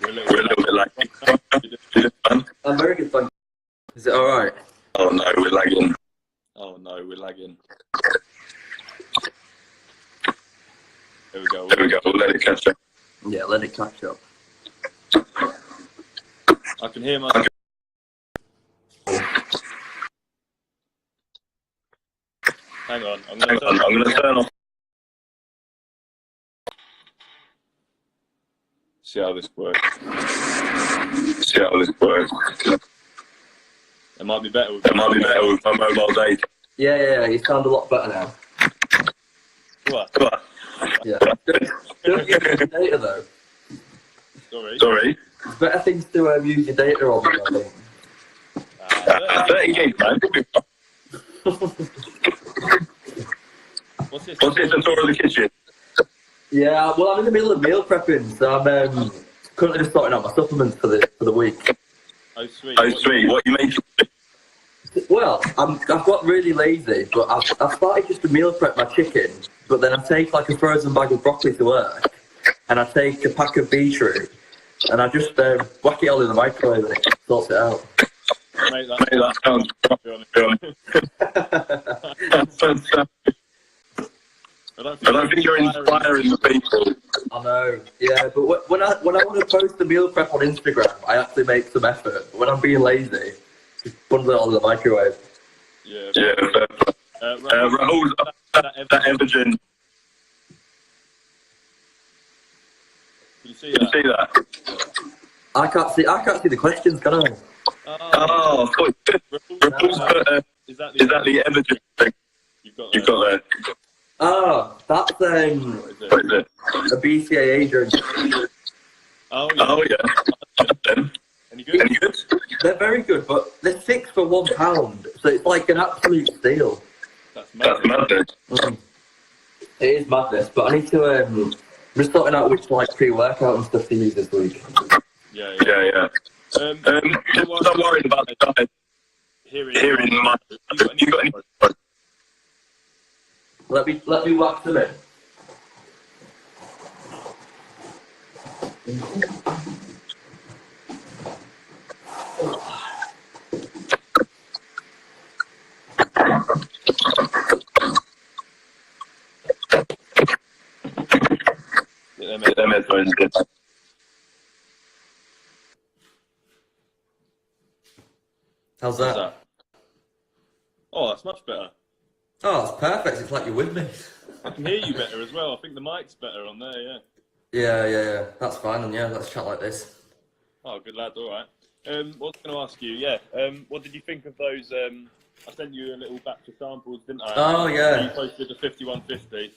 We're a little bit lagging. I'm very good, thank you. Is it alright? Oh no, we're lagging. There we go, we'll let it catch up. Yeah, let it catch up. I can hear my... Hang on, I'm going to turn off. See how this works. It might be better with my mobile data. Yeah, you sound a lot better now. Come on. Yeah. Don't use your data though. Sorry? There's better things to use your data on, I think. 30 gigs, man. What's this, a tour of the kitchen? Yeah, well, I'm in the middle of meal prepping, so I'm currently just sorting out my supplements for the week. Oh, sweet. What you making? Well, I've got really lazy, but I've started just to meal prep my chicken, but then I take like a frozen bag of broccoli to work, and I take a pack of beetroot, and I just whack it all in the microwave and it sorts it out. Mate, that sounds proper. I don't think you're inspiring the people. I know, yeah, but when I want to post the meal prep on Instagram, I actually make some effort. But when I'm being lazy, just bundle it all in the microwave. Yeah. Rahul, that Everton. Can you see that? I can't see the questions, can I? Oh, cool. Is that the Everton thing you've got there? Oh, that's What is it? a BCAA drink. Oh yeah. Any good? They're very good, but they're 6 for £1, so it's like an absolute steal. That's madness. It is madness, but I need to. I'm just sorting out which like pre-workout and stuff to use this week. Yeah. I'm worried about the diet. Hearing my. You got any? Let me wax them in. Them headphones good. How's that? Oh, that's much better. Oh, it's perfect. It's like you're with me. I can hear you better as well. I think the mic's better on there, yeah. Yeah. That's fine, and yeah, let's chat like this. Oh, good lad, all right. What was I going to ask you? What did you think of those? I sent you a little batch of samples, didn't I? Oh, yeah. You posted the 5150.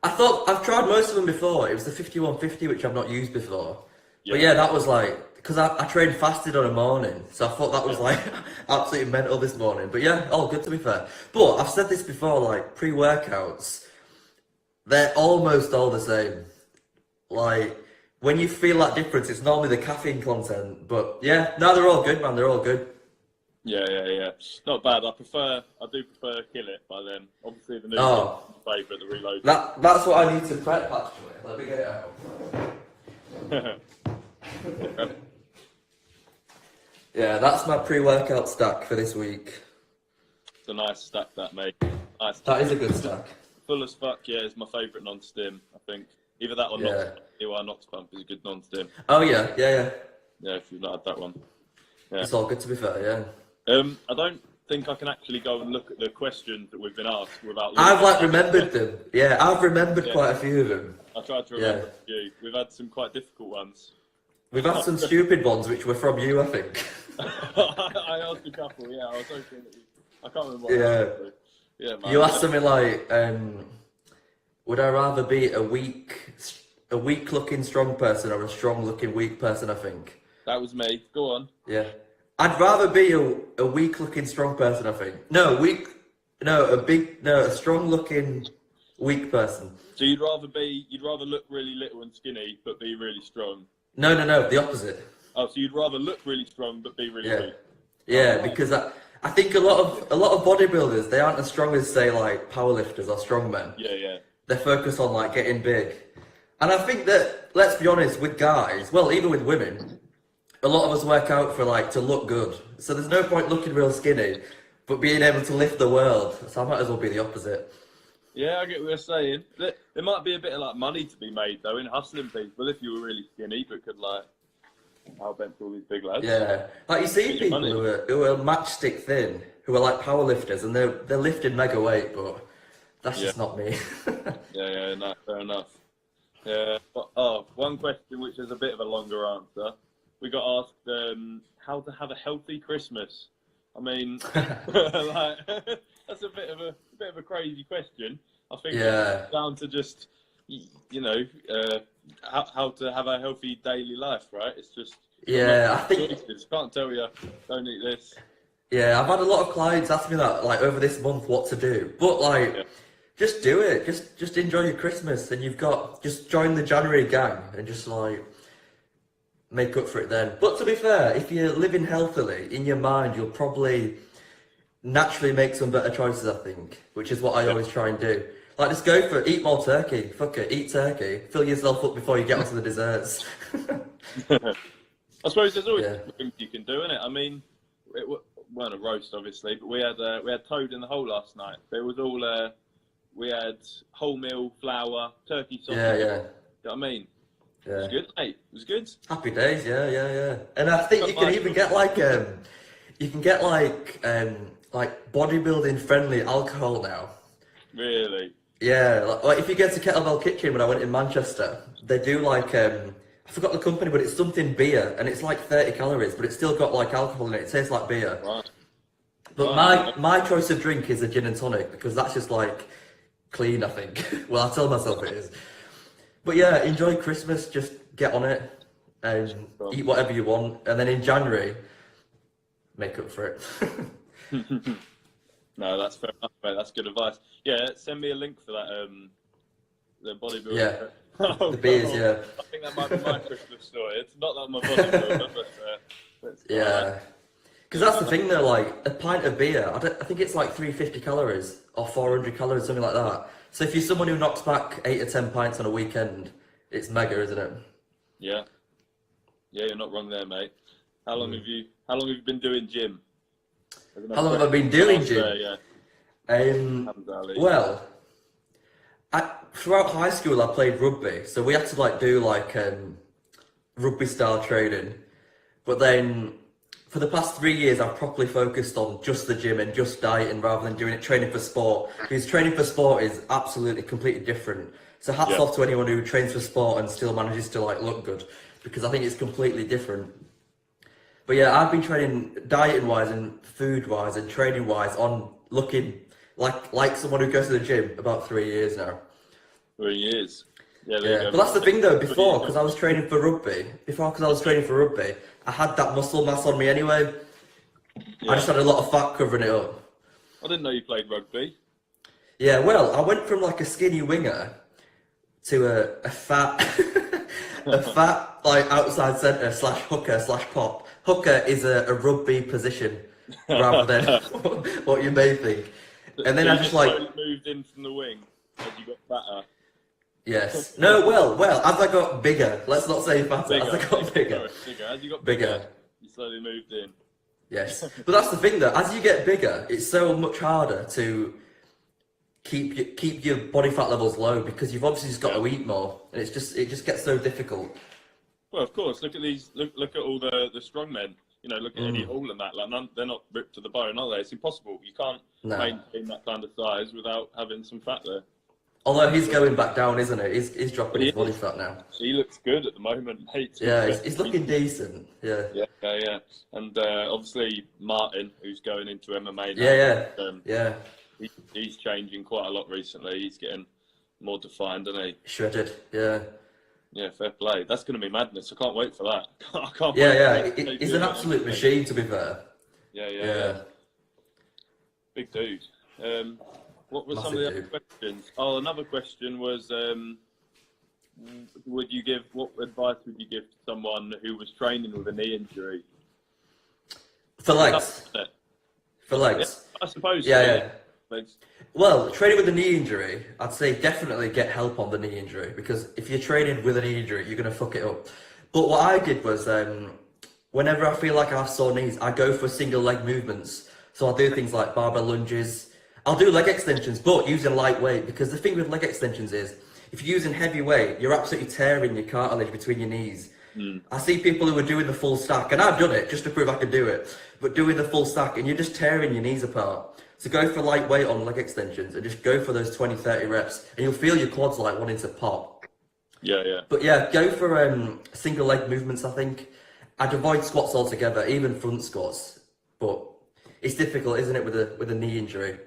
I thought, I've tried most of them before. It was the 5150, which I've not used before. Yeah. But yeah, that was like, because I trained fasted on a morning, so I thought that was like absolutely mental this morning. But yeah, all good to be fair. But I've said this before, like pre-workouts, they're almost all the same. Like, when you feel that difference, it's normally the caffeine content. But yeah, no, they're all good, man. They're all good. Yeah. Not bad. I do prefer Kill It by then. Obviously, the new favourite, the Reload. That's what I need to prep, actually. Let me get it out. Yeah, that's my pre-workout stack for this week. It's a nice stack, that, mate. Nice. That is a good stack. Full as fuck, yeah, it's my favourite non-stim, I think. Either that or Nox Pump is a good non-stim. Oh, yeah. Yeah, if you've not had that one. Yeah. It's all good to be fair, yeah. I don't think I can actually go and look at the questions that we've been asked without... I've, remembered them. Yeah, I've remembered quite a few of them. I tried to remember a few. We've had some quite difficult ones. We've had some stupid ones, which were from you, I think. I asked a couple, yeah. I was hoping that I can't remember what I asked. Yeah, man. You asked something like, would I rather be a weak-looking strong person or a strong-looking weak person, I think. That was me. Go on. Yeah. I'd rather be a weak-looking strong person, I think. A strong-looking weak person. So you'd rather look really little and skinny, but be really strong? No, the opposite. Oh, so you'd rather look really strong, but be really weak? Yeah, because I think a lot of bodybuilders, they aren't as strong as say like powerlifters or strongmen. Yeah, yeah. They're focused on like getting big. And I think that, let's be honest, with guys, well, even with women, a lot of us work out for like to look good. So there's no point looking real skinny, but being able to lift the world. So I might as well be the opposite. Yeah, I get what you're saying. There might be a bit of like money to be made though in hustling people if you were really skinny, but could like outbench all these big lads. Yeah, like you see Get your people money. who are matchstick thin, who are like power lifters, and they're lifting mega weight, but that's just not me. Yeah, no, fair enough. Yeah, but one question which is a bit of a longer answer. We got asked how to have a healthy Christmas. I mean, like, that's a bit of a crazy question. I think it's down to just how to have a healthy daily life, right? It's just I think choices. Can't tell you don't eat this. I've had a lot of clients ask me that like over this month what to do, but like just do it. Just enjoy your Christmas, and just join the January gang and just like make up for it then. But to be fair, if you're living healthily in your mind, you'll probably naturally make some better choices, I think, which is what I always try and do. Like, just go for it, eat more turkey. Fuck it, eat turkey. Fill yourself up before you get onto the desserts. I suppose there's always things you can do, innit? I mean, it weren't a roast, obviously, but we had toad in the hole last night. It was all we had wholemeal flour, turkey sausage. Yeah. You know what I mean? Yeah. It was good, mate. It was good. Happy days, yeah. And I think you can even get like bodybuilding friendly alcohol now. Really? Yeah, like if you go to Kettlebell Kitchen when I went in Manchester, they do like I forgot the company, but it's something beer, and it's like 30 calories, but it's still got like alcohol in it. It tastes like beer. Right. But my choice of drink is a gin and tonic because that's just like clean, I think. Well, I tell myself it is. But yeah, enjoy Christmas. Just get on it and eat whatever you want, and then in January, make up for it. No, that's fair enough, mate. That's good advice. Yeah, send me a link for that. The bodybuilder. Yeah. The beers, yeah. I think that might be my Christmas story. It's not that I'm a bodybuilder, but yeah. Because that's the thing though, like a pint of beer, I think it's like 350 calories or 400 calories, something like that. So if you're someone who knocks back 8 or 10 pints on a weekend, it's mega, isn't it? Yeah. Yeah, you're not wrong there, mate. How long have you been doing gym? How long have I been doing gym? Well, throughout high school I played rugby, so we had to like do like rugby style training. But then for the past 3 years I've properly focused on just the gym and just dieting rather than doing training for sport. Because training for sport is absolutely completely different. So hats off to anyone who trains for sport and still manages to like look good, because I think it's completely different. But yeah, I've been training dieting wise and food wise and training wise on looking like someone who goes to the gym about 3 years now. 3 years. Yeah, but that's the thing though, because I was training for rugby, I had that muscle mass on me anyway. I just had a lot of fat covering it up. I didn't know you played rugby. Yeah, well, I went from like a skinny winger to a fat, like outside centre / hooker / pop. Hooker is a rugby position rather than what you may think. And then so I just like moved in from the wing as you got fatter. Yes. No. Well. As I got bigger, let's not say fatter. As I got bigger. As you got bigger, you slowly moved in. Yes, but that's the thing though. As you get bigger, it's so much harder to keep your body fat levels low because you've obviously just got to eat more, and it just gets so difficult. Well, of course. Look at these. Look at all the strong men. You know, look at Eddie Hall and that. Like, they're not ripped to the bone, are they? It's impossible. You can't maintain that kind of size without having some fat there. Although he's going back down, isn't he? He's dropping his body fat now. He looks good at the moment, mate. Yeah, he's looking decent. Yeah. Yeah. And obviously Martin, who's going into MMA now. Yeah. He's changing quite a lot recently. He's getting more defined, isn't he? Shredded. Yeah. Yeah, fair play. That's going to be madness. I can't wait for that. I can't wait. He's an absolute machine, to be fair. Yeah. Big dude. What were some of the other questions? Oh, another question was, what advice would you give to someone who was training with a knee injury? For legs? For legs. I suppose. Yeah, So, yeah. Legs. Well, training with a knee injury, I'd say definitely get help on the knee injury because if you're training with a knee injury, you're going to fuck it up. But what I did was, whenever I feel like I have sore knees, I go for single leg movements. So I'll do things like barbell lunges. I'll do leg extensions, but using lightweight because the thing with leg extensions is if you're using heavy weight, you're absolutely tearing your cartilage between your knees. I see people who are doing the full stack, and I've done it just to prove I can do it, but doing the full stack and you're just tearing your knees apart. So go for lightweight on leg extensions and just go for those 20, 30 reps and you'll feel your quads like wanting to pop. Yeah, yeah. But yeah, go for single leg movements, I think. I'd avoid squats altogether, even front squats. But it's difficult, isn't it, with a knee injury?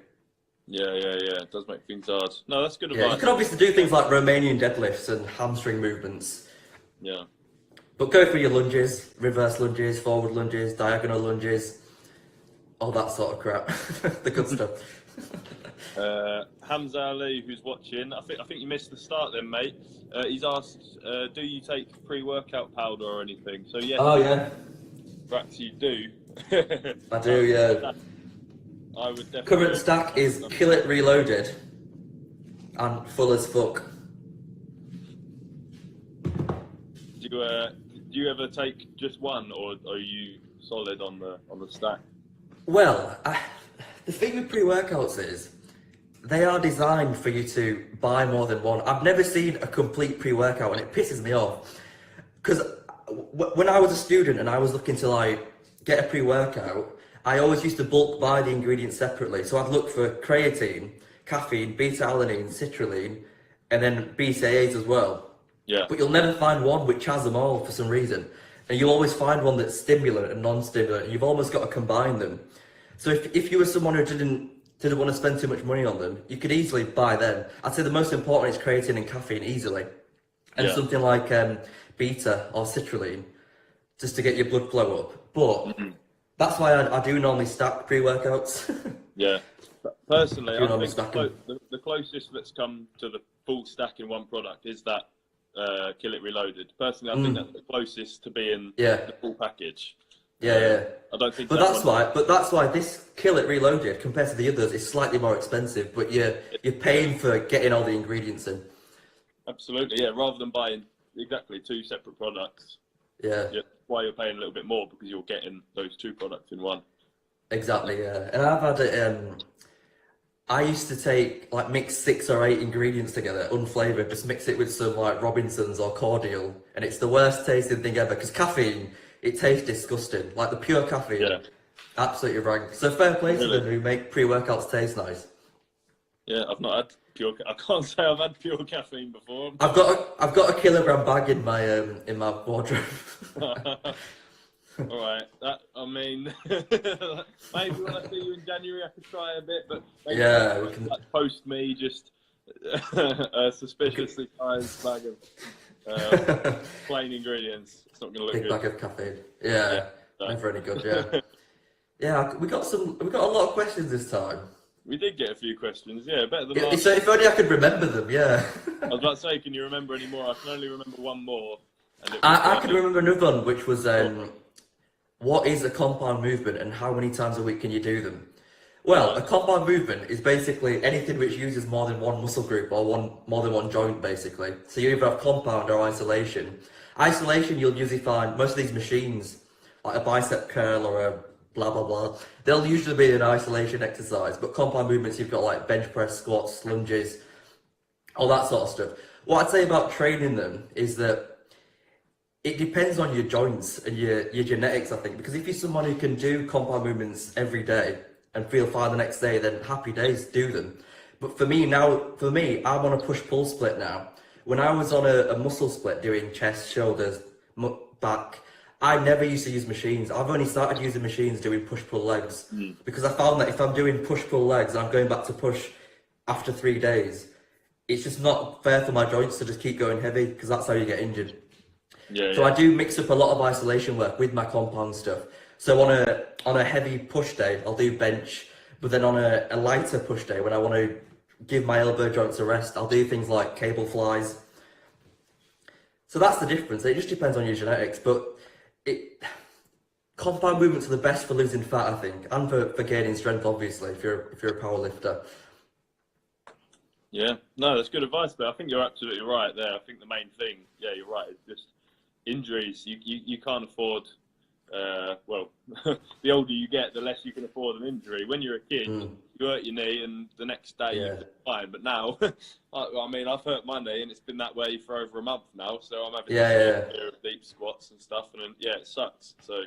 Yeah. It does make things hard. No, that's good Yeah, advice. you can obviously do things like Romanian deadlifts and hamstring movements. Yeah. But go for your lunges, reverse lunges, forward lunges, diagonal lunges, all that sort of crap. The good stuff. Hamza Ali, who's watching, I think you missed the start then, mate. He's asked, do you take pre-workout powder or anything? So yes, Oh yeah, perhaps you do. I do, yeah. I would definitely. Current stack is Kill It Reloaded and full as fuck. Do you ever take just one, or are you solid on the stack? Well, the thing with pre-workouts is they are designed for you to buy more than one. I've never seen a complete pre-workout and it pisses me off because when I was a student and I was looking to like get a pre-workout, I always used to bulk buy the ingredients separately. So I'd look for creatine, caffeine, beta-alanine, citrulline, and then BCAAs as well. Yeah. But you'll never find one which has them all for some reason. And you'll always find one that's stimulant and non-stimulant, and you've almost got to combine them. So if you were someone who didn't want to spend too much money on them, you could easily buy them. I'd say the most important is creatine and caffeine easily. And something like beta or citrulline, just to get your blood flow up. But that's why I do normally stack pre-workouts. Yeah. Personally, I think stacking. the closest that's come to the full stack in one product is that Kill It Reloaded. Personally, I think that's the closest to being the full package. Yeah. I don't think. But that's why this Kill It Reloaded compared to the others is slightly more expensive. But you're paying for getting all the ingredients in. Absolutely, yeah. Rather than buying exactly two separate products. Yeah. Why you're paying a little bit more because you're getting those two products in one. Exactly. Yeah. And I've had it. I used to take like mix 6 or 8 ingredients together, unflavored, just mix it with some like Robinsons or cordial, and it's the worst tasting thing ever because caffeine, it tastes disgusting. Like the pure caffeine, absolutely rank. So fair play to them who make pre-workouts taste nice. Yeah, I've not had pure. I can't say I've had pure caffeine before. I've got a kilogram bag in my wardrobe. All right, maybe when I see you in January, I could try a bit, but maybe we can post me just a suspiciously sized bag of plain ingredients. It's not going to look big good. bag of caffeine. Yeah. Never any good. Yeah, yeah. We got a lot of questions this time. We did get a few questions. Yeah, better than last. If only I could remember them. Yeah. I was about to say, can you remember any more? I can only remember one more. And I can remember another one, which was what is a compound movement and how many times a week can you do them? Well, a compound movement is basically anything which uses more than one muscle group or more than one joint, basically. So you either have compound or isolation. Isolation, you'll usually find most of these machines, like a bicep curl or a blah, blah, blah, they'll usually be an isolation exercise. But compound movements, you've got like bench press, squats, lunges, all that sort of stuff. What I'd say about training them is that it depends on your joints and your genetics, I think, because if you're someone who can do compound movements every day and feel fine the next day, then happy days, do them. But for me, I'm on a push-pull split now. When I was on a muscle split doing chest, shoulders, back, I never used to use machines. I've only started using machines doing push-pull legs because I found that if I'm doing push-pull legs and I'm going back to push after 3 days, it's just not fair for my joints to just keep going heavy because that's how you get injured. So I do mix up a lot of isolation work with my compound stuff. So on a heavy push day, I'll do bench, but then on a lighter push day, when I want to give my elbow joints a rest, I'll do things like cable flies. So that's the difference. It just depends on your genetics, but compound movements are the best for losing fat, I think, and for gaining strength, obviously, if you're a power lifter. Yeah, no, that's good advice, but I think you're absolutely right there. I think the main thing, yeah, you're right, is just injuries. You can't afford, well, the older you get, the less you can afford an injury. When you're a kid, you hurt your knee and the next day Yeah. you're fine. But now, I mean, I've hurt my knee and it's been that way for over a month now, so I'm having to do deep squats and stuff, and yeah, it sucks. So.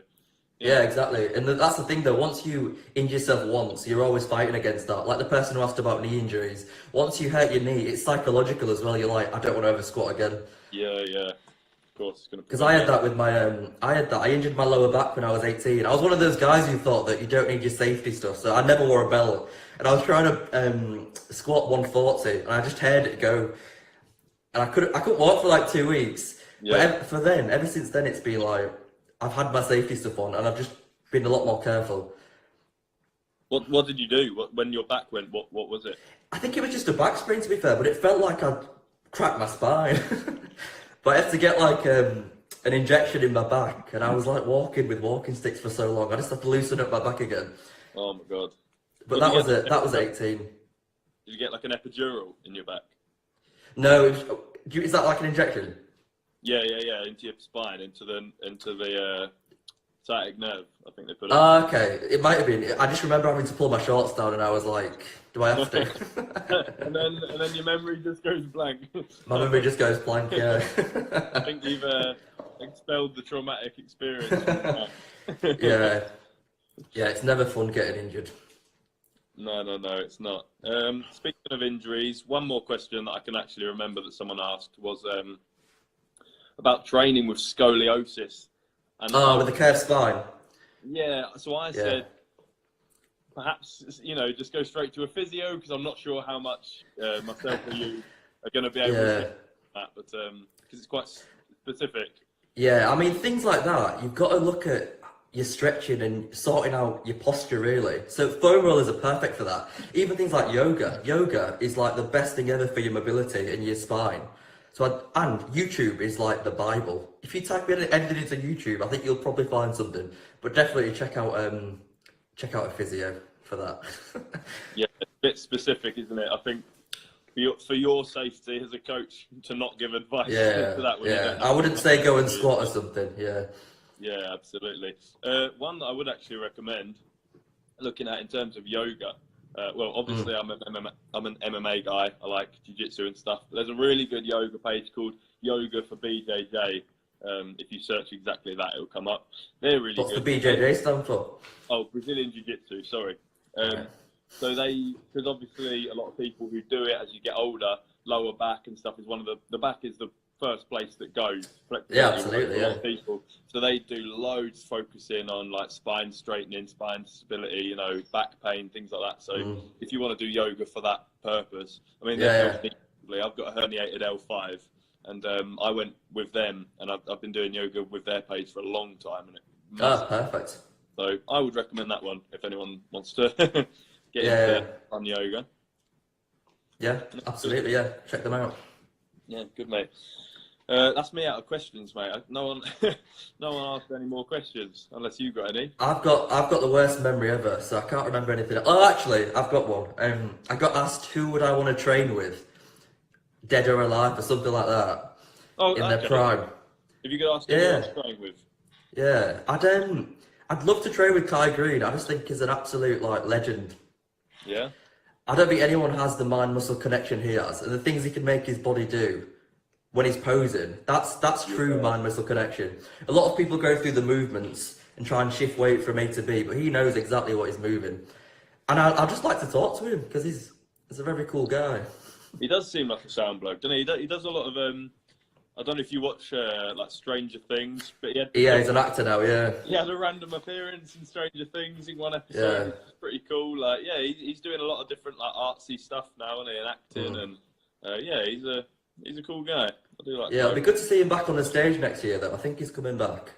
Yeah, exactly. And that's the thing though, once you injure yourself once, you're always fighting against that. Like the person who asked about knee injuries, once you hurt your knee, it's psychological as well. You're like, I don't want to over squat again. Yeah, of course. It's gonna. Because I had that with my, I injured my lower back when I was 18. I was one of those guys who thought that you don't need your safety stuff, so I never wore a belt. And I was trying to squat 140, and I just heard it go. And I couldn't walk for like 2 weeks. Yeah. But ever since then, it's been like, I've had my safety stuff on, and I've just been a lot more careful. What did you do? When your back went? What was it? I think it was just a back sprain, to be fair, but it felt like I'd cracked my spine. But I had to get like an injection in my back, and I was like walking with walking sticks for so long. I just had to loosen up my back again. Oh my god! But that was it. That was 18. Did you get like an epidural in your back? No, is that like an injection? Yeah, into your spine, into the sciatic nerve. I think they put it. Okay, it might have been. I just remember having to pull my shorts down, and I was like, "Do I have to?" and then your memory just goes blank. My memory just goes blank. Yeah. I think you've expelled the traumatic experience. Yeah, it's never fun getting injured. No, it's not. Speaking of injuries, one more question that I can actually remember that someone asked was about training with scoliosis. And with the curved spine. Yeah, so I said, perhaps, just go straight to a physio, because I'm not sure how much myself or you are going to be able to do that, but because it's quite specific. Yeah, I mean, things like that, you've got to look at your stretching and sorting out your posture, really. So foam rollers are perfect for that. Even things like yoga. Yoga is like the best thing ever for your mobility and your spine. And YouTube is like the Bible. If you type in anything into YouTube, I think you'll probably find something. But definitely check out a physio for that. Yeah, it's a bit specific, isn't it? I think for your safety as a coach to not give advice to that. Yeah, I wouldn't say go and squat or something. Yeah. Yeah, absolutely. One that I would actually recommend looking at in terms of yoga. Well, obviously, I'm an MMA guy. I like jiu-jitsu and stuff. But there's a really good yoga page called Yoga for BJJ. If you search exactly that, it'll come up. They're really What's good. What's the BJJ stand for? Oh, Brazilian Jiu-Jitsu, sorry. So because obviously a lot of people who do it as you get older, lower back and stuff is the back is the first place that goes. Yeah, absolutely. A lot of people. So they do loads focusing on like spine straightening, spine stability, back pain, things like that. So if you want to do yoga for that purpose, I mean, I've got a herniated L5, and I went with them, and I've been doing yoga with their page for a long time, and perfect. So I would recommend that one if anyone wants to get into on yoga. Yeah, absolutely. Yeah, check them out. Yeah, good mate. That's me out of questions, mate. No one asked any more questions unless you got any. I've got the worst memory ever, so I can't remember anything. Oh, actually, I've got one. I got asked who would I want to train with, dead or alive, or something like that. Oh, in their prime. If you could ask who I was train with. Yeah, I'd love to train with Kai Green. I just think he's an absolute legend. Yeah. I don't think anyone has the mind-muscle connection he has, and the things he can make his body do when he's posing. That's true mind-muscle connection. A lot of people go through the movements and try and shift weight from A to B, but he knows exactly what he's moving. And I'd just like to talk to him because he's a very cool guy. He does seem like a sound bloke, doesn't he? He does a lot of I don't know if you watch like Stranger Things, but he's an actor now. Yeah, he had a random appearance in Stranger Things in one episode. It's pretty cool. Like, he's doing a lot of different like artsy stuff now, and acting, and he's a cool guy. I do like. Yeah, it'll be good to see him back on the stage next year. Though I think he's coming back.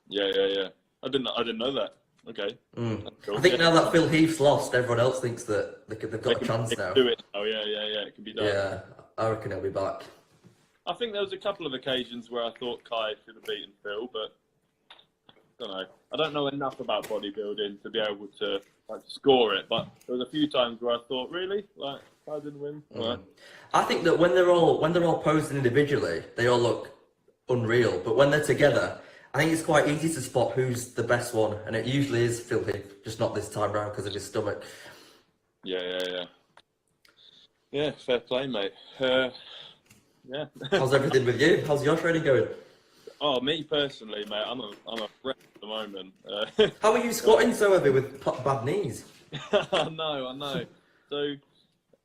Yeah. I didn't know that. Okay. Cool. I think now that Phil Heath's lost, everyone else thinks that they've got a chance now. Do it. Oh yeah. It can be done. Yeah, I reckon he'll be back. I think there was a couple of occasions where I thought Kai should have beaten Phil, but don't know. I don't know enough about bodybuilding to be able to like score it, but there was a few times where I thought, really, like I didn't win. Right. I think that when they're all posing individually, they all look unreal. But when they're together, I think it's quite easy to spot who's the best one, and it usually is Phil Heath, just not this time round because of his stomach. Yeah, fair play, mate. Yeah. How's everything with you? How's your training going? Oh, me personally, mate, I'm a wreck at the moment. How are you squatting so heavy with bad knees? I know. So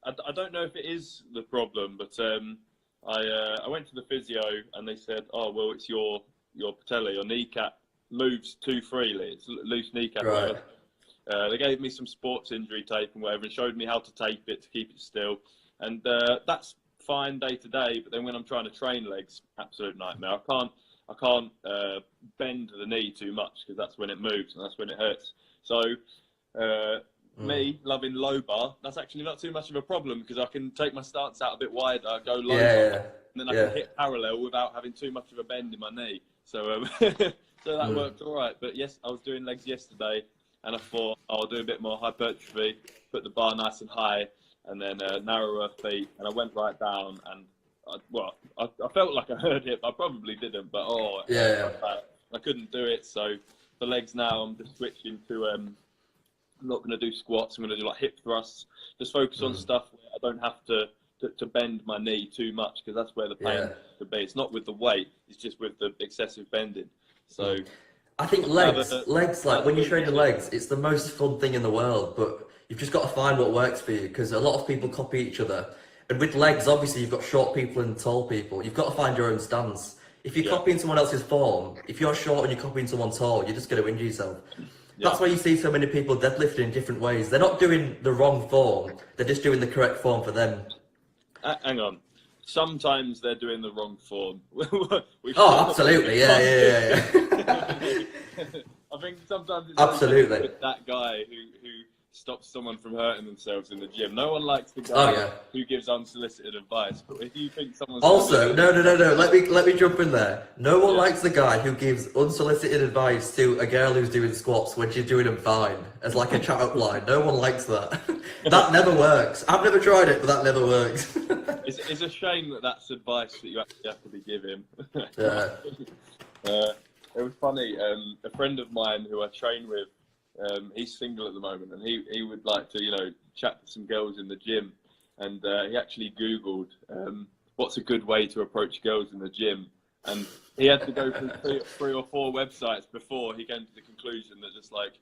I don't know if it is the problem, but I went to the physio and they said, oh well, it's your patella, your kneecap moves too freely. It's loose kneecap. Right. They gave me some sports injury tape and whatever, and showed me how to tape it to keep it still, and that's fine day to day. But then when I'm trying to train legs, absolute nightmare. I can't bend the knee too much because that's when it moves and that's when it hurts. So me loving low bar, that's actually not too much of a problem because I can take my stance out a bit wider, go low bar, and then I can hit parallel without having too much of a bend in my knee. So so that worked all right. But yes, I was doing legs yesterday, and I thought I'll do a bit more hypertrophy, put the bar nice and high, and then narrower feet, and I went right down and. I felt like I heard it, but I probably didn't. But I couldn't do it. So for legs now, I'm just switching to. I'm not going to do squats. I'm going to do like hip thrusts. Just focus on stuff where I don't have to bend my knee too much because that's where the pain could be. It's not with the weight. It's just with the excessive bending. So I think legs like when you train your legs, it's the most fun thing in the world. But you've just got to find what works for you because a lot of people copy each other. And with legs, obviously, you've got short people and tall people. You've got to find your own stance. If you're copying someone else's form, if you're short and you're copying someone tall, you're just going to injure yourself. That's why you see so many people deadlifting in different ways. They're not doing the wrong form. They're just doing the correct form for them. Hang on. Sometimes they're doing the wrong form. Absolutely. Yeah. I think sometimes it's absolutely that guy who stops someone from hurting themselves in the gym. No one likes the guy who gives unsolicited advice. But if you think someone's also no. Let me jump in there. No one likes the guy who gives unsolicited advice to a girl who's doing squats when she's doing them fine as like a chat up line. No one likes that. That never works. I've never tried it, but that never works. It's a shame that that's advice that you actually have to be giving. It was funny. A friend of mine who I train with. He's single at the moment, and he would like to chat to some girls in the gym, and he actually Googled what's a good way to approach girls in the gym, and he had to go through three or four websites before he came to the conclusion that just like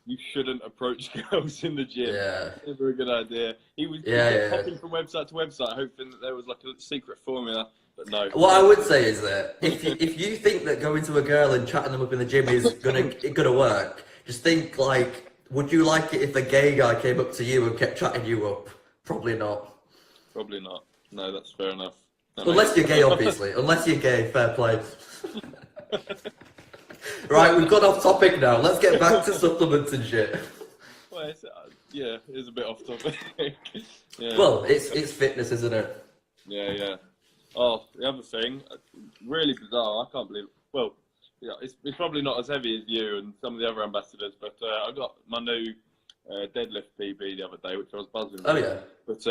you shouldn't approach girls in the gym. It's never a good idea. He was hopping from website to website hoping that there was like a secret formula. But no. What I would say is that if you think that going to a girl and chatting them up in the gym is gonna work, just think like, would you like it if a gay guy came up to you and kept chatting you up? Probably not. Probably not. No, that's fair enough. Unless you're gay, obviously. Unless you're gay, fair play. Right, we've got off topic now. Let's get back to supplements and shit. Well, it is a bit off topic. Well, it's fitness, isn't it? Yeah. Oh, the other thing, really bizarre. I can't believe. Well, it's probably not as heavy as you and some of the other ambassadors, but I got my new deadlift PB the other day, which I was buzzing with. Oh yeah. But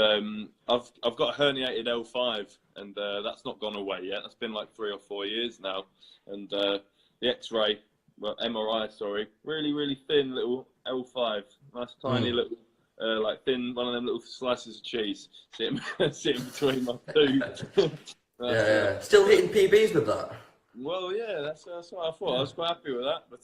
I've got a herniated L5, and that's not gone away yet. That's been like 3 or 4 years now, and the X-ray, MRI, sorry, really thin little L5, nice tiny little. Like thin, one of them little slices of cheese sitting between my two. Still hitting PBs with that? Well, yeah, that's what I thought. I was quite happy with that, but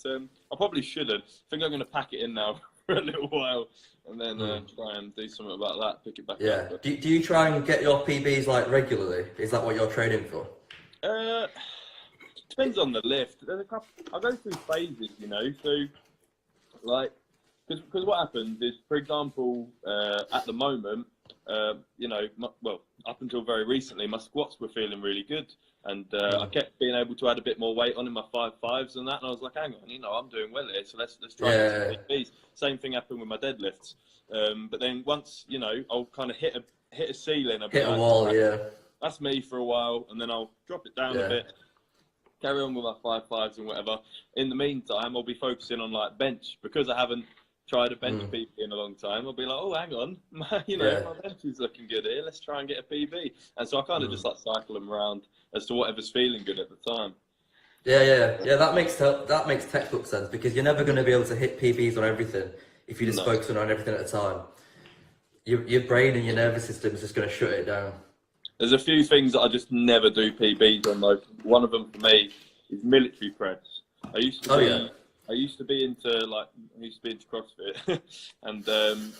I probably shouldn't. I think I'm going to pack it in now for a little while, and then try and do something about that, pick it back up. But... Do you try and get your PBs like regularly? Is that what you're training for? Depends on the lift. There's a couple. I go through phases, so like. Because what happens is, for example, at the moment, up until very recently, my squats were feeling really good, and I kept being able to add a bit more weight on in my 5.5s and that, and I was like, hang on, I'm doing well here, so let's try some PBs. Same thing happened with my deadlifts, but then once I'll kind of hit a ceiling, hit a wall, that's me for a while, and then I'll drop it down a bit, carry on with my 5-5s and whatever. In the meantime, I'll be focusing on like bench because I haven't tried a bench PB in a long time. I'll be like, oh, hang on, my bench is looking good here. Let's try and get a PB. And so I kind of just like cycle them around as to whatever's feeling good at the time. Yeah. That makes textbook sense because you're never going to be able to hit PBs on everything if you're just focusing on everything at a time. Your brain and your nervous system is just going to shut it down. There's a few things that I just never do PBs on though. One of them for me is military press. I used to be into CrossFit, and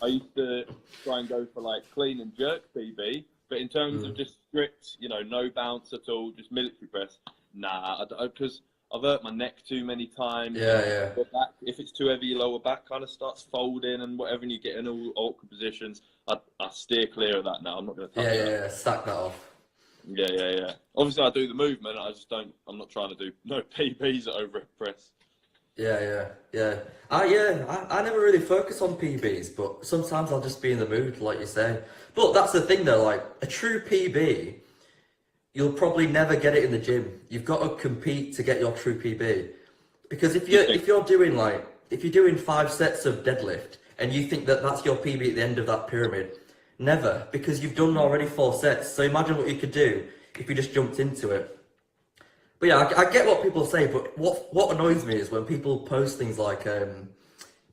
I used to try and go for like clean and jerk PB. But in terms of just strict, no bounce at all, just military press, nah, because I've hurt my neck too many times. Yeah. But back, if it's too heavy, your lower back kind of starts folding and whatever, and you get in all awkward positions. I steer clear of that now. I'm not going to touch that. Yeah, sack that off. Yeah. Obviously, I do the movement. I'm not trying to do no PBs at overhead press. Yeah. I never really focus on PBs, but sometimes I'll just be in the mood, like you say. But that's the thing, though. Like a true PB, you'll probably never get it in the gym. You've got to compete to get your true PB. Because if you're doing 5 sets of deadlift and you think that that's your PB at the end of that pyramid, never, because you've done already 4 sets. So imagine what you could do if you just jumped into it. But yeah, I get what people say, but what annoys me is when people post things like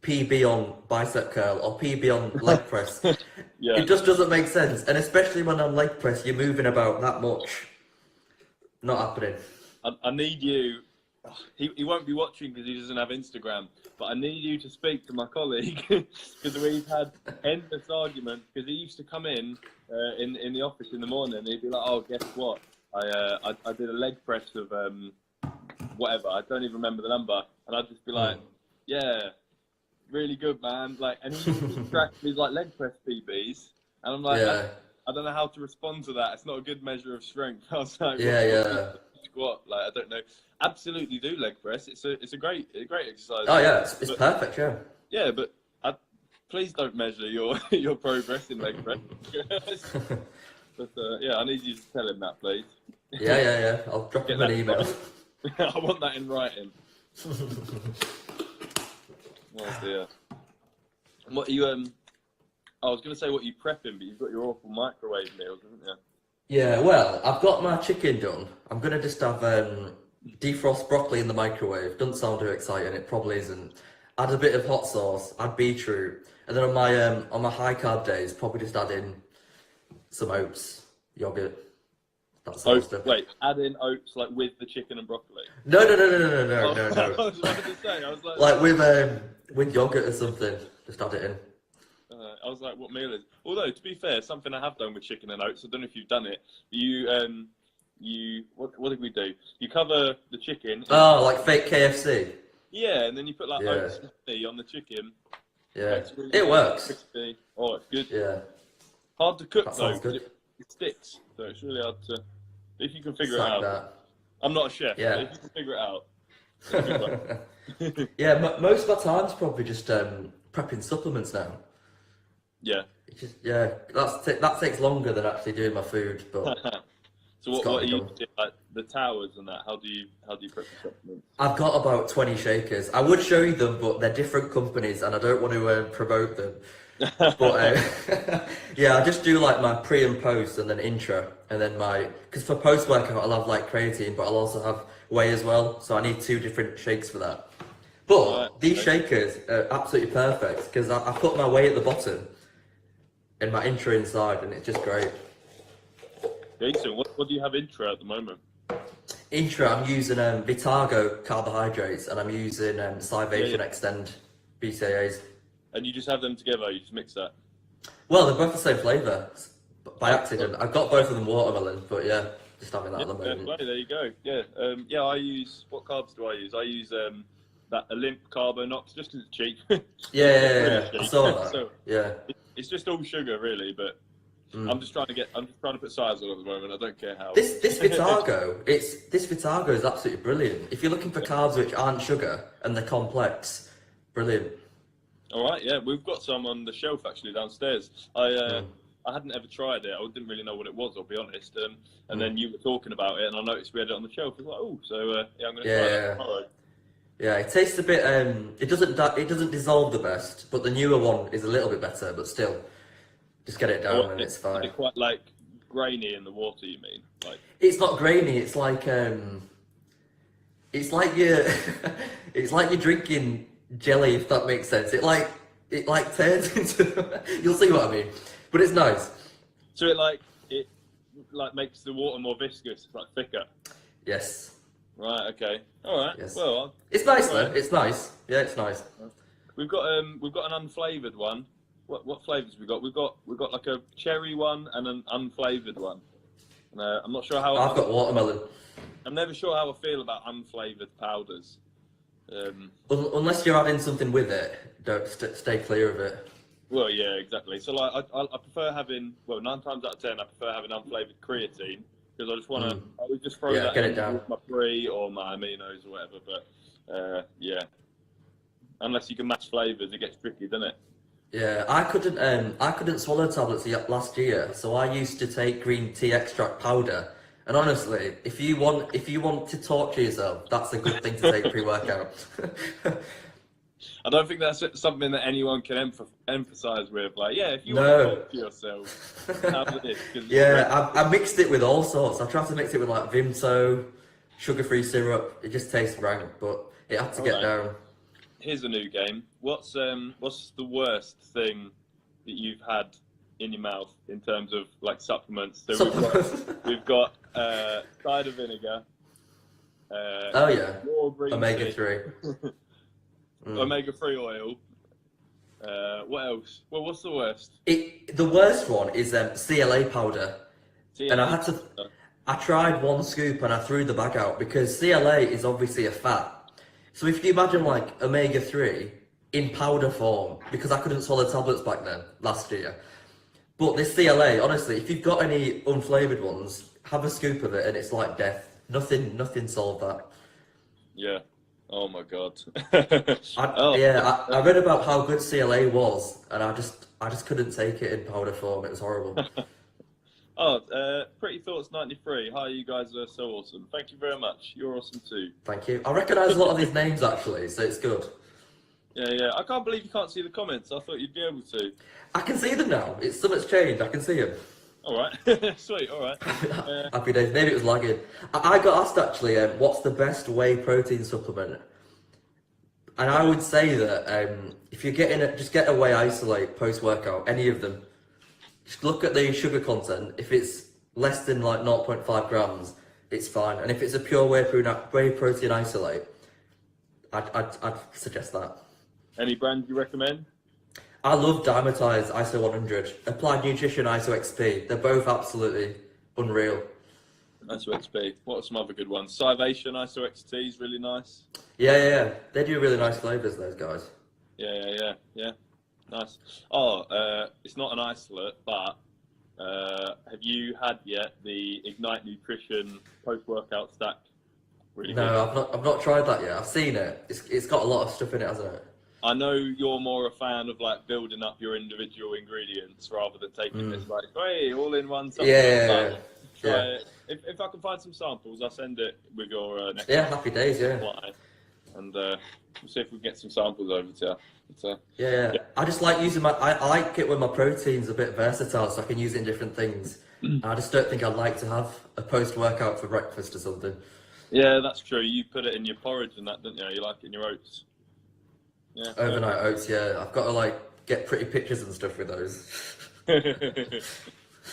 PB on bicep curl or PB on leg press. Yeah. It just doesn't make sense, and especially when on leg press you're moving about that much. Not happening. I need you. He won't be watching because he doesn't have Instagram, but I need you to speak to my colleague because we've had endless arguments. Because he used to come in the office in the morning and he'd be like, "Oh, guess what? I did a leg press of whatever. I don't even remember the number." And I'd just be like, "Yeah, really good, man." Like, and he used to track his like leg press PBs, and I'm like, I don't know how to respond to that. It's not a good measure of strength. I was like, squat. Like, I don't know. Absolutely do leg press. It's a great exercise. Oh yeah, it's perfect. Yeah. Yeah, but please don't measure your progress in leg press. But I need you to tell him that, please. Yeah. I'll drop him an email. I want that in writing. Oh dear. What are you I was going to say what you prepping, but you've got your awful microwave meals, haven't you? Yeah, well, I've got my chicken done. I'm going to just have defrost broccoli in the microwave. Doesn't sound too exciting, it probably isn't. Add a bit of hot sauce, add beetroot, and then on my high carb days, probably just add in some oats, yogurt. That sort of stuff. Wait, add in oats like with the chicken and broccoli? No. I was about to say, I was like with yogurt or something. Just add it in. I was like, what meal is? Although to be fair, something I have done with chicken and oats. I don't know if you've done it. What did we do? You cover the chicken. Oh, like fake KFC. Yeah, and then you put like oats on the chicken. Yeah, really it works. Crispy. Oh, it's good. Yeah. Hard to cook that though. Sounds good. It sticks, so it's really hard to. If you can figure it out. That. I'm not a chef. Yeah. But if you can figure it out. Yeah, most of my time's probably just prepping supplements now. Yeah. It's just, that takes longer than actually doing my food, but. So what are you doing, like the towers and that? How do you prep the supplements? I've got about 20 shakers. I would show you them, but they're different companies, and I don't want to promote them. But I just do like my pre and post, and then intra, and then because for post workout I'll have like creatine, but I'll also have whey as well. So I need 2 different shakes for that. But these shakers are absolutely perfect because I put my whey at the bottom and my intra inside, and it's just great. Jason, what do you have intra at the moment? Intra, I'm using Vitago carbohydrates, and I'm using Salvation Extend BCAAs. And you just have them together, you just mix that? Well, they're both the same flavour, by accident. I've got both of them watermelon, but just having that at the moment. There you go. Yeah, I use, what carbs do I use? I use that Olymp Carbonox just because it's cheap. Yeah, I saw that. So, it's just all sugar really, but I'm just trying to put size on it at the moment. I don't care how. This Vitago, this Vitago is absolutely brilliant. If you're looking for carbs which aren't sugar and they're complex, brilliant. All right, yeah, we've got some on the shelf actually downstairs. I I hadn't ever tried it. I didn't really know what it was, I'll be honest. And then you were talking about it, and I noticed we had it on the shelf. I was like, oh, so yeah, I'm going to try that tomorrow. Yeah, it tastes a bit. It doesn't dissolve the best, but the newer one is a little bit better. But still, just get it down and it's fine. It's quite like grainy in the water. You mean like? It's not grainy. It's like you're it's like you're drinking jelly, if that makes sense. It turns into. You'll see what I mean. But it's nice. So it makes the water more viscous. It's like thicker. Yes. Right. Okay. All right. Yes. Well, it's nice though. It's nice. Yeah, it's nice. We've got an unflavoured one. What flavours we got? We've got like a cherry one and an unflavoured one. I'm not sure how. I've got watermelon. I'm never sure how I feel about unflavoured powders. Unless you're adding something with it, don't stay clear of it. Well, yeah, exactly. So like, I prefer having 9 times out of 10, I prefer having unflavoured creatine because I just want to. I would just throw that in with my Pre or my aminos or whatever. But yeah, unless you can match flavours, it gets tricky, doesn't it? Yeah, I couldn't swallow tablets last year, so I used to take green tea extract powder. And honestly, if you want to torture yourself, that's a good thing to take pre-workout. I don't think that's something that anyone can emphasize with. Like, yeah, if you want to talk to yourself, have this. Yeah, I mixed it with all sorts. I tried to mix it with like Vimto, sugar-free syrup. It just tastes rank, but it had to get down. Here's a new game. What's the worst thing that you've had in your mouth in terms of like supplements? So we've got cider vinegar. Omega-3. Omega-3 oil. What else? Well, what's the worst? The worst one is CLA powder. And I tried 1 scoop and I threw the bag out because CLA is obviously a fat. So if you imagine like omega-3 in powder form, because I couldn't swallow tablets back then, last year. But this CLA, honestly, if you've got any unflavoured ones, have a scoop of it and it's like death. Nothing solved that. Yeah. Oh my god. I read about how good CLA was, and I just couldn't take it in powder form. It was horrible. Pretty Thoughts 93. Hi, you guys are so awesome. Thank you very much. You're awesome too. Thank you. I recognise a lot of these names actually, so it's good. Yeah. I can't believe you can't see the comments. I thought you'd be able to. I can see them now. Something's changed. I can see them. All right. Sweet. All right. Happy days. Maybe it was lagging. I got asked actually, what's the best whey protein supplement? And I would say that if you're getting it, just get a whey isolate post-workout, any of them. Just look at the sugar content. If it's less than like 0.5 grams, it's fine. And if it's a pure whey protein isolate, I'd suggest that. Any brand you recommend? I love Dimetized ISO 100, Applied Nutrition ISO XP. They're both absolutely unreal. ISO XP. What are some other good ones? Salvation ISO XT is really nice. Yeah. They do really nice flavours, those guys. Yeah. Nice. It's not an isolate, but have you had yet the Ignite Nutrition post-workout stack? Really good. No, I've not tried that yet. I've seen it. It's got a lot of stuff in it, hasn't it? I know you're more a fan of like building up your individual ingredients rather than taking this like, hey, all in one. Yeah. Try it. If I can find some samples, I'll send it with your next. Yeah, happy days. Yeah. And we'll see if we can get some samples over to you. Yeah. I just like using I like it when my protein's a bit versatile, so I can use it in different things. I just don't think I'd like to have a post-workout for breakfast or something. Yeah, that's true. You put it in your porridge and that, don't you? You like it in your oats. Yeah. Overnight oats, yeah. I've got to like get pretty pictures and stuff with those.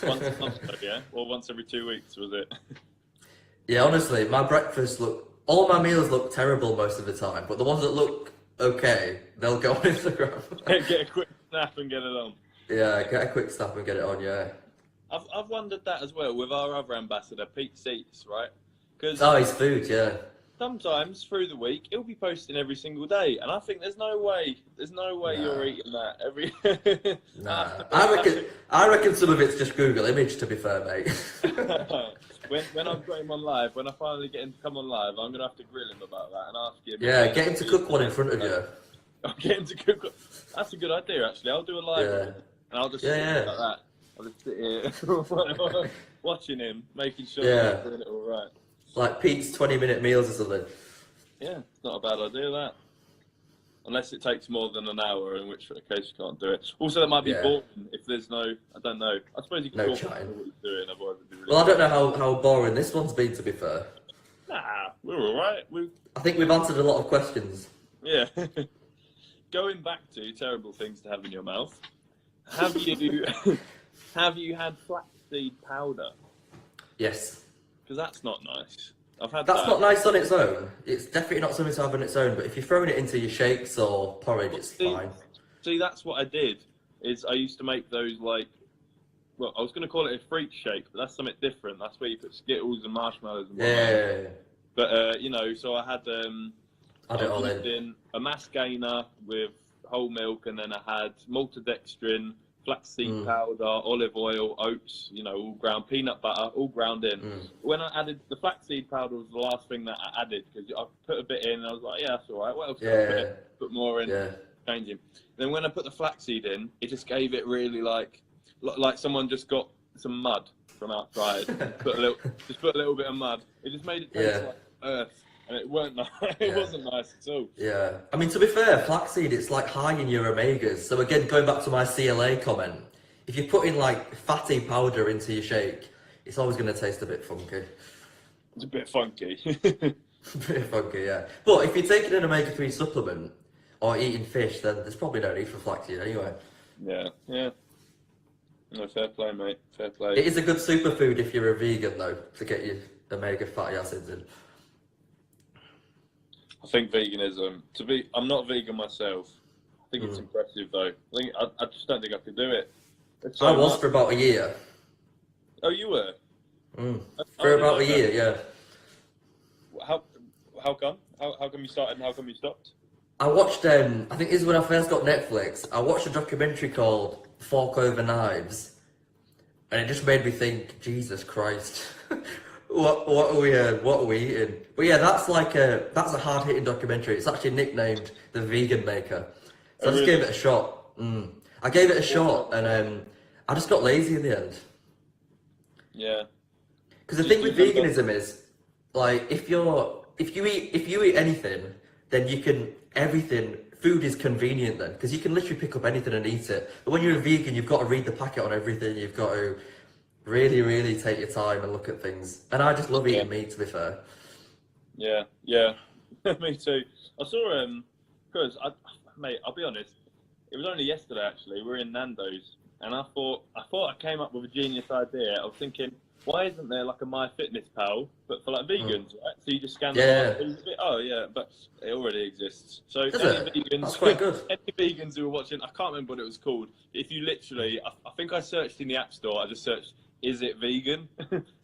Once a month, yeah? Or once every 2 weeks, was it? Yeah, honestly, my breakfast all my meals look terrible most of the time, but the ones that look okay, they'll go on Instagram. Get a quick snap and get it on. Yeah, get a quick snap and get it on, yeah. I've wondered that as well with our other ambassador, Pete Seats, right? His food, yeah. Sometimes through the week he'll be posting every single day, and I think there's no way you're eating that every. Nah, I reckon some of it's just Google image. To be fair, mate. when I've got him on live, when I finally get him to come on live, I'm gonna have to grill him about that and ask him. Yeah, get him to cook one in front of you. I'll get him to cook. That's a good idea, actually. I'll do a live one, and I'll just like that. I'll just sit here watching him, making sure Yeah. he's doing it all right. Like Pete's 20-minute meals or something. Yeah, it's not a bad idea, that. Unless it takes more than an hour, in which case you can't do it. Also, that might be Yeah. boring if there's no, I don't know. I suppose you can No talk chatting. about what you're doing, otherwise it'd be really Well, I don't know how boring this one's been, to be fair. Nah, we're all right. I think we've answered a lot of questions. Yeah. Going back to terrible things to have in your mouth, have you have you had flaxseed powder? Yes. Because that's not nice. I've had That's that. not nice on its own. It's definitely not something to have on its own, but if you're throwing it into your shakes or porridge, it's fine. See, that's what I did. Is I used to make those like, well, I was going to call it a freak shake, but that's something different. That's where you put Skittles and marshmallows and whatnot. Yeah. But you know, so I had Add it all in. in a mass gainer with whole milk, and then I had maltodextrin, flaxseed powder, olive oil, oats, you know, all ground, peanut butter, all ground in. When I added the flaxseed powder, was the last thing that I added because I put a bit in, and I was like, yeah, that's all right. What else? Can I put in? Put more in. Yeah. Changing. Then when I put the flaxseed in, it just gave it really like someone just got some mud from outside, put a little bit of mud. It just made it taste like earth, and it weren't nice. It wasn't nice at all. Yeah. I mean, to be fair, flaxseed, it's like high in your omegas. So again, going back to my CLA comment, if you put in like fatty powder into your shake, it's always going to taste a bit funky. It's a bit funky. A bit funky, yeah. But if you're taking an omega-3 supplement or eating fish, then there's probably no need for flaxseed anyway. Yeah. No, fair play, mate. Fair play. It is a good superfood if you're a vegan, though, to get your omega fatty acids in. I think veganism. I'm not vegan myself. I think it's impressive, though. I just don't think I could do it. I was for about a year. Oh, you were? For about a year, yeah. How come? How come you started and how come you stopped? I watched, I think this is when I first got Netflix, I watched a documentary called Fork Over Knives, and it just made me think, Jesus Christ, what are we eating? But yeah, that's a hard-hitting documentary. It's actually nicknamed The Vegan Maker. So I just gave it a shot. I gave it a shot, and I just got lazy in the end. Yeah. Because the thing with veganism is, like, if you eat anything, then you can, food is convenient then, because you can literally pick up anything and eat it. But when you're a vegan, you've got to read the packet on everything, you've got to really, really take your time and look at things. And I just love eating meat, to be fair. Yeah, me too. I saw, because, mate, I'll be honest, it was only yesterday actually, we were in Nando's, and I thought I came up with a genius idea. I was thinking, why isn't there like a MyFitnessPal, but for like vegans, right? So you just scan the oh yeah, but it already exists. So any vegans, that's quite good. Any vegans who are watching, I can't remember what it was called. If you literally, I think I searched in the App Store, I just searched, is it vegan?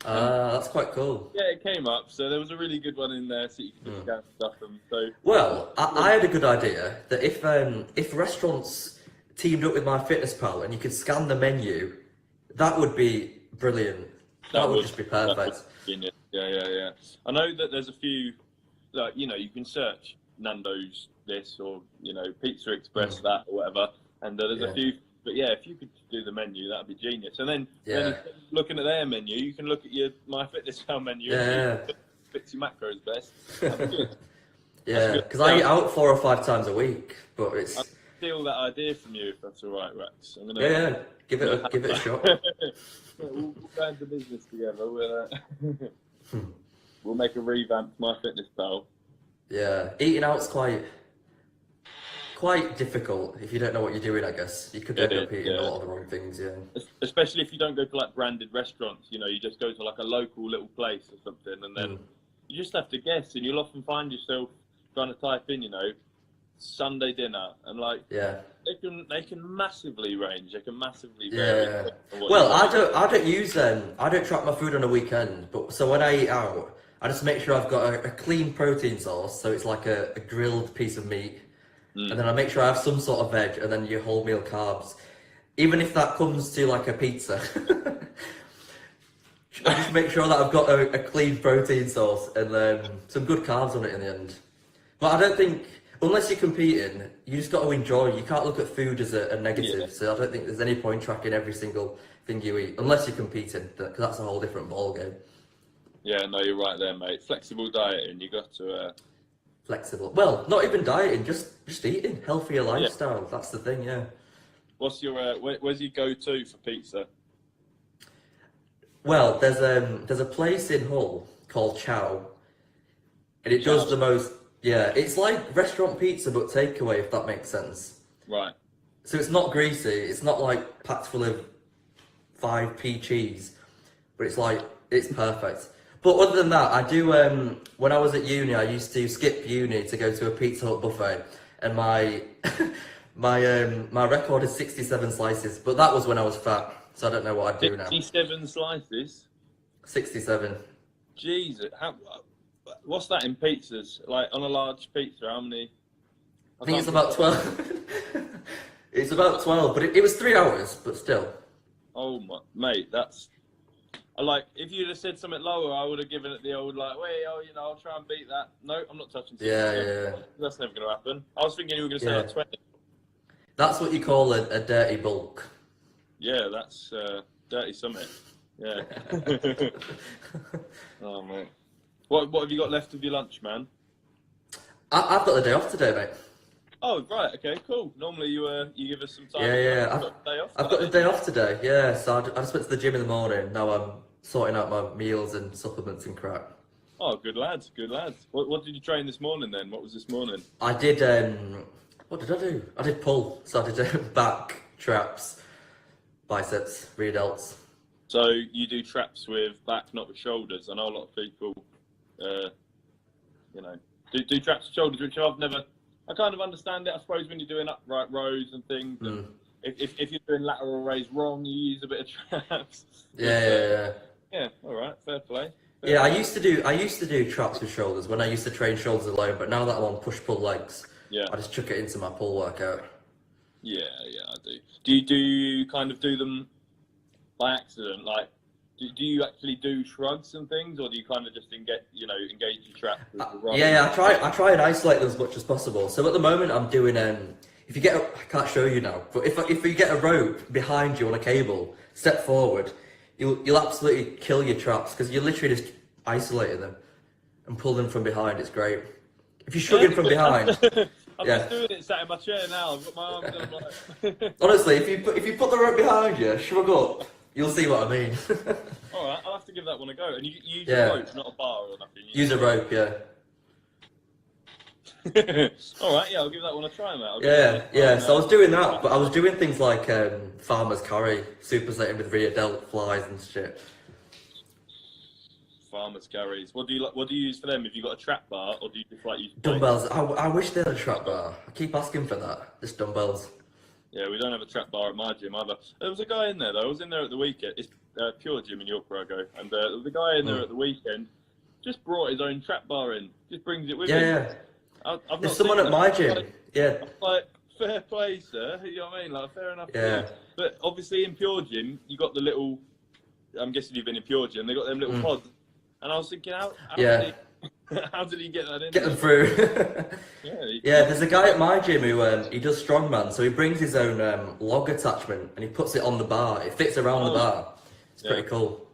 That's quite cool. Yeah, it came up, so there was a really good one in there, so you can just scan stuff. And so, well, I had a good idea that if restaurants teamed up with MyFitnessPal and you could scan the menu, that would be brilliant. That would just be perfect. Genius. Yeah. I know that there's a few, like, you know, you can search Nando's this or, you know, Pizza Express that or whatever, and there's a few. But yeah, if you could do the menu, that'd be genius. And then looking at their menu, you can look at your MyFitnessPal menu and fix your macros best. That'd be good. Yeah, because I eat out 4 or 5 times a week, but it's. I'll steal that idea from you if that's all right, Rex. I'm gonna give it a shot. We'll go into business together. We'll make a revamped MyFitnessPal. Yeah, eating out's quite difficult if you don't know what you're doing. I guess you could end up eating a lot of the wrong things. Yeah, especially if you don't go to like branded restaurants. You know, you just go to like a local little place or something, and then you just have to guess, and you'll often find yourself trying to type in, you know, Sunday dinner, and like they can massively range. They can massively vary. Well, I don't track my food on a weekend, but so when I eat out, I just make sure I've got a clean protein source, so it's like a grilled piece of meat, and then I make sure I have some sort of veg, and then your whole meal carbs, even if that comes to like a pizza. I just make sure that I've got a clean protein source and then some good carbs on it in the end. But I don't think. unless you're competing, you just got to enjoy. You can't look at food as a negative. Yeah. So I don't think there's any point tracking every single thing you eat, unless you're competing, because that's a whole different ball game. Yeah, no, you're right there, mate. Flexible dieting, you got to. Flexible. Well, not even dieting, just eating healthier Yeah. lifestyle. That's the thing, yeah. What's your where's your go-to for pizza? Well, there's a place in Hull called Chow, and it does Chow. the most. Yeah, it's like restaurant pizza but takeaway, if that makes sense. Right. So it's not greasy. It's not like packed full of 5p cheese, but it's perfect. But other than that, I do. When I was at uni, I used to skip uni to go to a Pizza Hut buffet, and my my record is 67 slices. But that was when I was fat, so I don't know what I'd do now. 67 slices. 67. Jesus, what's that in pizzas? Like on a large pizza, how many? I think it's about 12. It's about 12, but it was 3 hours, but still. Oh my, mate, that's. Like, if you'd have said something lower, I would have given it the old, like, wait, I'll try and beat that. No, I'm not touching 67. Yeah. That's never going to happen. I was thinking you were going to say Yeah. like 20. That's what you call a dirty bulk. Yeah, that's dirty summit. Yeah. Oh, man. What have you got left of your lunch, man? I've got the day off today, mate. Oh, right, okay, cool. Normally you give us some time. Yeah. I've got the day off. I've got the day off today, yeah. So I just went to the gym in the morning. Now I'm sorting out my meals and supplements and crap. Oh, good lads, good lads. What did you train this morning then? What was this morning? I did, what did I do? I did pull. So I did back, traps, biceps, rear delts. So you do traps with back, not with shoulders. I know a lot of people, do traps with shoulders, which I kind of understand it. I suppose when you're doing upright rows and things, and if you're doing lateral raise wrong, you use a bit of traps. Yeah. Yeah, all right, fair play. Yeah, I used to do traps with shoulders when I used to train shoulders alone, but now that I'm on push-pull legs, Yeah. I just chuck it into my pull workout. Yeah, I do. Do you kind of do them by accident? Like, do you actually do shrugs and things, or do you kind of just engage your traps? I try and isolate them as much as possible. So at the moment, I'm doing if you get I can't show you now, but if you get a rope behind you on a cable, step forward, you'll absolutely kill your traps because you're literally just isolating them and pull them from behind. It's great. If you're shrugging from behind. I'm just doing it sat in my chair now. I've got my arms down like. Honestly, if you put the rope behind you, shrug up, you'll see what I mean. All right, I'll have to give that one a go. And you use Yeah. a rope, not a bar or nothing. Use a rope, yeah. All right, I'll give that one a try, mate. Yeah. So I was doing that, but I was doing things like farmer's carry, supersetting with rear delt flies and shit. Farmer's carries. What do you use for them? Have you got a trap bar, or do you just like use Dumbbells. I wish they had a trap bar. I keep asking for that. Just dumbbells. Yeah, we don't have a trap bar at my gym either. There was a guy in there though. I was in there at the weekend. It's Pure Gym in York where I go, and there was a guy in there at the weekend. Just brought his own trap bar in. Just brings it with him. Yeah. I've There's not someone seen at that. my gym. Yeah. Like, fair play, sir. You know what I mean? Like, fair enough. Yeah. But obviously in Pure Gym, you got the little. I'm guessing you've been in Pure Gym. They got them little pods, and I was thinking, how did he get that in? Get them through. Yeah. There's a guy at my gym who he does strongman, so he brings his own log attachment and he puts it on the bar. It fits around the bar. It's pretty cool.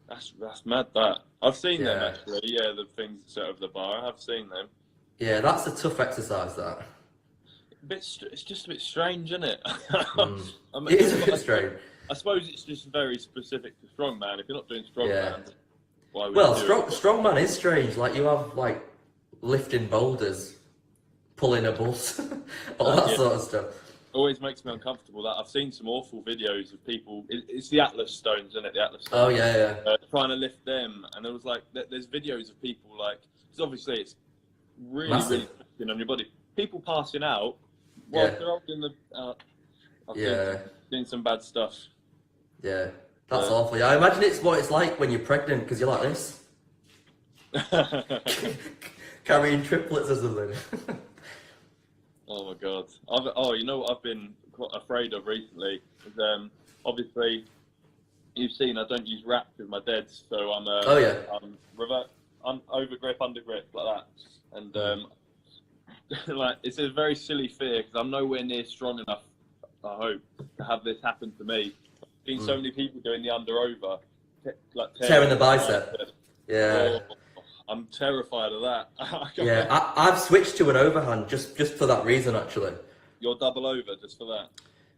That's mad. That I've seen them Yeah. actually. Yeah, the things set over the bar. I've seen them. Yeah, that's a tough exercise. That. It's just a bit strange, isn't it? It is a bit strange. I suppose it's just very specific to strongman. If you're not doing strongman, why would Well, you do it? strongman is strange. Like you have like lifting boulders, pulling a bus, all that sort of stuff. Always makes me uncomfortable. That I've seen some awful videos of people. It's the Atlas stones, isn't it? The Atlas stones. Oh yeah. Trying to lift them, and there was like there's videos of people like because obviously it's really Massive. really on your body. People passing out while they're holding the. I've seen some bad stuff. Yeah, that's awful. Yeah, I imagine it's what it's like when you're pregnant because you're like this, carrying triplets or something. Oh my god! You know what I've been quite afraid of recently is obviously you've seen I don't use wraps with my deads, so I'm I'm over grip, under grip like that, and like it's a very silly fear because I'm nowhere near strong enough, I hope, to have this happen to me. I've seen so many people doing the under over, like Tearing the bicep. Yeah. Oh, I'm terrified of that. Yeah, I've switched to an overhand just for that reason, actually. You're double over just for that,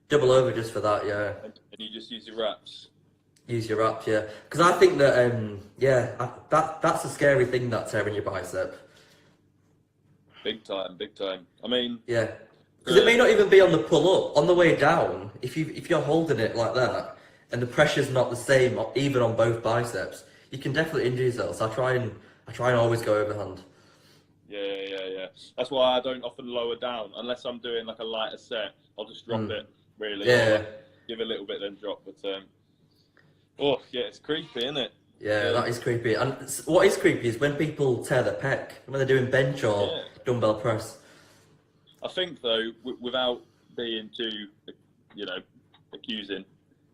Double over just for that, yeah. and you just use your wraps. Use your wraps, yeah. Because I think that, that's a scary thing, that tearing your bicep. Big time, big time. I mean, Yeah. Because it may not even be on the pull up. On the way down, if you're holding it like that, and the pressure's not the same, even on both biceps, you can definitely injure yourself. So I try and always go overhand. Yeah. That's why I don't often lower down unless I'm doing like a lighter set. I'll just drop it really. Yeah. Give a little bit, then drop. But oh yeah, it's creepy, isn't it? Yeah, that is creepy. And what is creepy is when people tear their pec when they're doing bench or dumbbell press. I think though, without being too, accusing,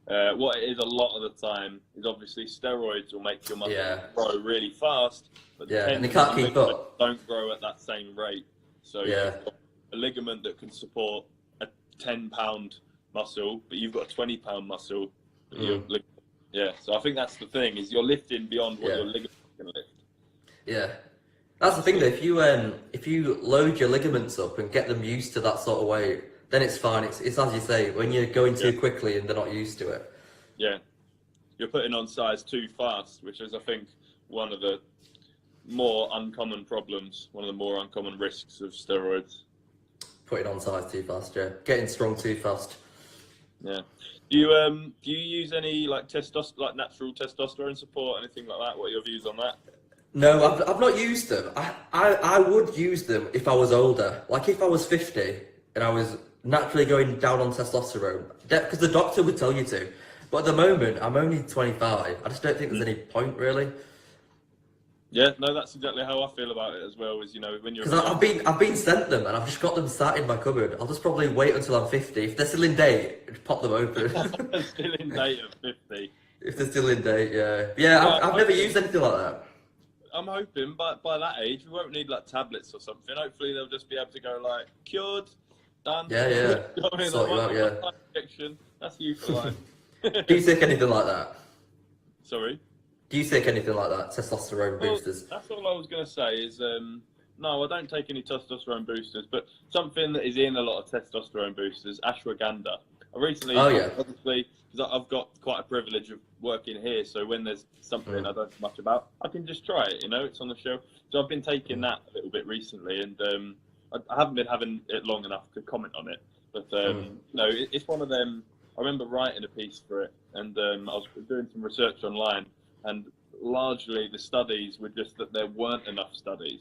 what it is a lot of the time is obviously steroids will make your muscle grow really fast, but and they can't keep up. Don't grow at that same rate. So you've got a ligament that can support a 10-pound muscle, but you've got a 20-pound muscle. So I think that's the thing, is you're lifting beyond what your ligament can lift. Yeah. That's the thing though, if you load your ligaments up and get them used to that sort of weight, then it's fine. It's as you say, when you're going too quickly and they're not used to it. Yeah. You're putting on size too fast, which is, I think, one of the more uncommon problems, one of the more uncommon risks of steroids. Putting on size too fast, yeah. Getting strong too fast. Yeah. Do you use any like natural testosterone support, anything like that? What are your views on that? No, I've not used them. I would use them if I was older. Like if I was 50 and I was naturally going down on testosterone, because the doctor would tell you to. But at the moment, I'm only 25. I just don't think there's any point really. Yeah, no, that's exactly how I feel about it as well. Is when you're because I've been sent them and I've just got them sat in my cupboard. I'll just probably wait until I'm 50. If they're still in date, just pop them open. Still in date at 50. If they're still in date, yeah. I've never used anything like that. I'm hoping by that age we won't need like tablets or something. Hopefully they'll just be able to go like cured, done. Yeah. You know what I mean? Sort you out, yeah. Injection. That's you for life. Do you take anything like that? Sorry? Do you take anything like that? Testosterone boosters? That's all I was going to say is, no, I don't take any testosterone boosters, but something that is in a lot of testosterone boosters, ashwagandha. I recently, obviously, because I've got quite a privilege of working here, so when there's something I don't know much about, I can just try it, it's on the shelf. So I've been taking that a little bit recently, and I haven't been having it long enough to comment on it, but it's one of them. I remember writing a piece for it, and I was doing some research online, and largely the studies were just that there weren't enough studies.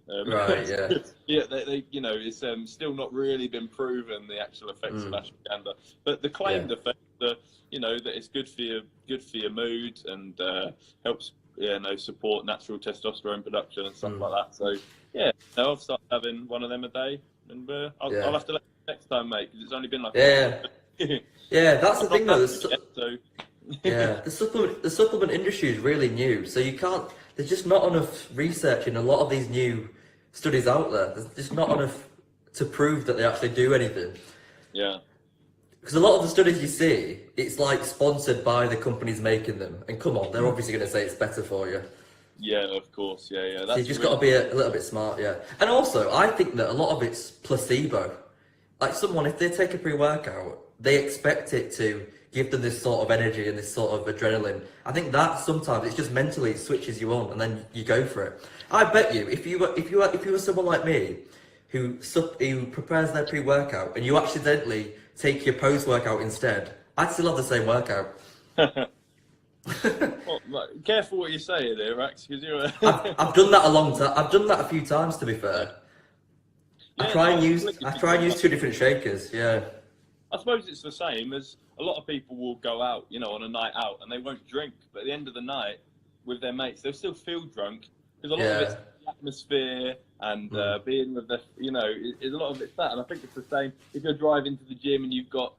Right, yeah. They it's still not really been proven the actual effects of ashwagandha, but the claimed effects are, that it's good for your mood and helps, support natural testosterone production and stuff like that. So I've started having one of them a day, and I'll have to let you next time, mate, because it's only been like that's the thing though. The supplement industry is really new, so you can't. There's just not enough research in a lot of these new studies out there. There's just not enough to prove that they actually do anything. Yeah. Because a lot of the studies you see, it's like sponsored by the companies making them, and come on, they're obviously going to say it's better for you. Yeah, of course. Yeah. So you just got to be a little bit smart, yeah. And also, I think that a lot of it's placebo. Like someone, if they take a pre-workout, they expect it to give them this sort of energy and this sort of adrenaline. I think that sometimes it's just mentally switches you on, and then you go for it. I bet you, if you were someone like me, who prepares their pre-workout, and you accidentally take your post-workout instead, I'd still have the same workout. Well, careful what you say there, Rax, because you're. I've done that a long time. I've done that a few times, to be fair. I try and use 2 different shakers. Yeah. I suppose it's the same as a lot of people will go out, on a night out, and they won't drink. But at the end of the night, with their mates, they'll still feel drunk because a lot of it's the atmosphere and being with the, is a lot of it's that. And I think it's the same if you're driving to the gym and you've got,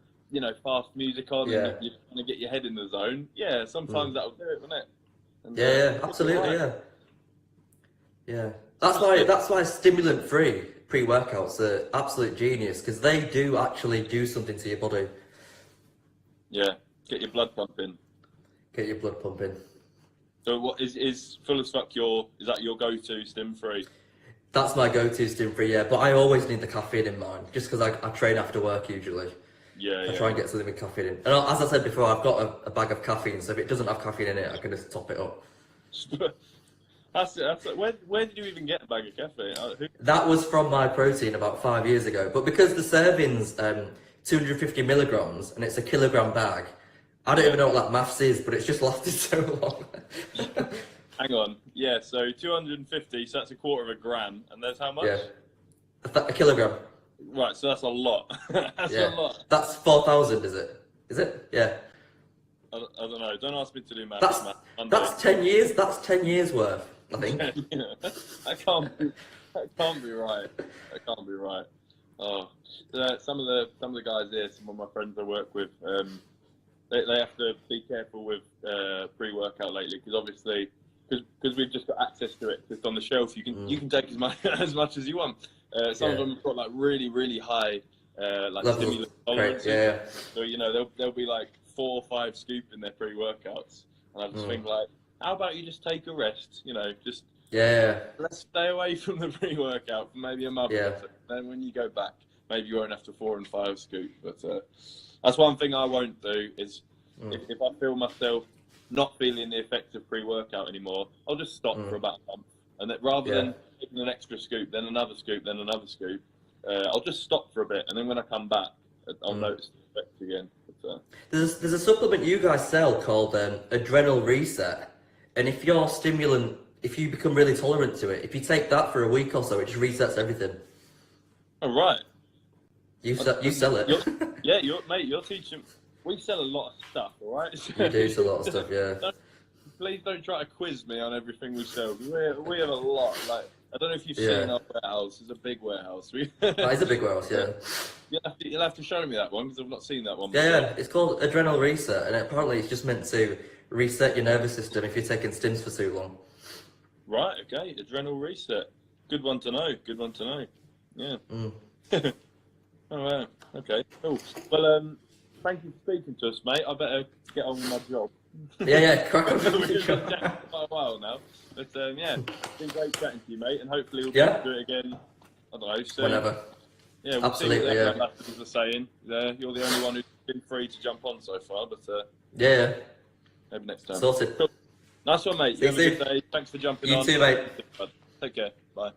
fast music on and you're trying to get your head in the zone. Yeah, sometimes that'll do it, won't it? And, absolutely, yeah. That's why stimulant free pre-workouts are absolute genius because they do actually do something to your body. Yeah, get your blood pumping. Get your blood pumping. So what is Full as Fuck is that your go-to stim free? That's my go-to stim free, yeah. But I always need the caffeine in mine, just because I train after work usually. Yeah, I try and get something with caffeine in. And as I said before, I've got a bag of caffeine, so if it doesn't have caffeine in it, I can just top it up. That's it. Where did you even get a bag of caffeine? That was from my protein about 5 years ago. But because the serving's 250 milligrams and it's a kilogram bag, I don't even know what that maths is, but it's just lasted so long. Hang on. Yeah, so 250, so that's a quarter of a gram, and there's how much? Yeah. A kilogram. Right, so that's a lot. That's a lot. That's 4,000, is it? Is it? Yeah. I don't know. Don't ask me to do math. That's 10 years. That's 10 years worth, I think. That can't be right. That can't be right. Oh, some of the guys here, some of my friends I work with, they have to be careful with pre-workout lately because obviously because we've just got access to it just on the shelf. You can take as much as you want. Some of them have got like really high like stimulant tolerances. Yeah. So they'll be like 4 or 5 scoop in their pre-workouts, and I just think like, how about you just take a rest? Just let's stay away from the pre-workout for maybe a month. Yeah. Or so. Then when you go back, maybe you won't have to 4 and 5 scoop. But that's one thing I won't do is if I feel myself not feeling the effects of pre-workout anymore, I'll just stop for about a month, and that rather than taking an extra scoop, then another scoop, then another scoop, I'll just stop for a bit, and then when I come back, I'll notice the effects again. But, there's a supplement you guys sell called Adrenal Reset, and if you become really tolerant to it, if you take that for a week or so, it just resets everything. Oh right. You sell it. You're teaching. We sell a lot of stuff, all right? You do sell a lot of stuff, yeah. Please don't try to quiz me on everything we sell. We have a lot. Like I don't know if you've seen our warehouse. It's a big warehouse. That is a big warehouse, yeah. You'll have to show me that one because I've not seen that one. Yeah, it's called Adrenal Reset, and apparently it's just meant to reset your nervous system if you're taking stims for too long. Right. Okay. Adrenal Reset. Good one to know. Good one to know. Yeah. Oh wow. Okay. Cool. Well, thank you for speaking to us, mate. I better get on with my job. Crack on. We've been chatting for quite a while now. But it's been great chatting to you, mate, and hopefully we'll be able to do it again, I don't know, soon. Whenever. Yeah, we'll absolutely, see what the are saying. You're the only one who's been free to jump on so far, but maybe next time. Sorted. Cool. Nice one, mate. You have a good day. Thanks for jumping on. You too, mate. Take care. Bye.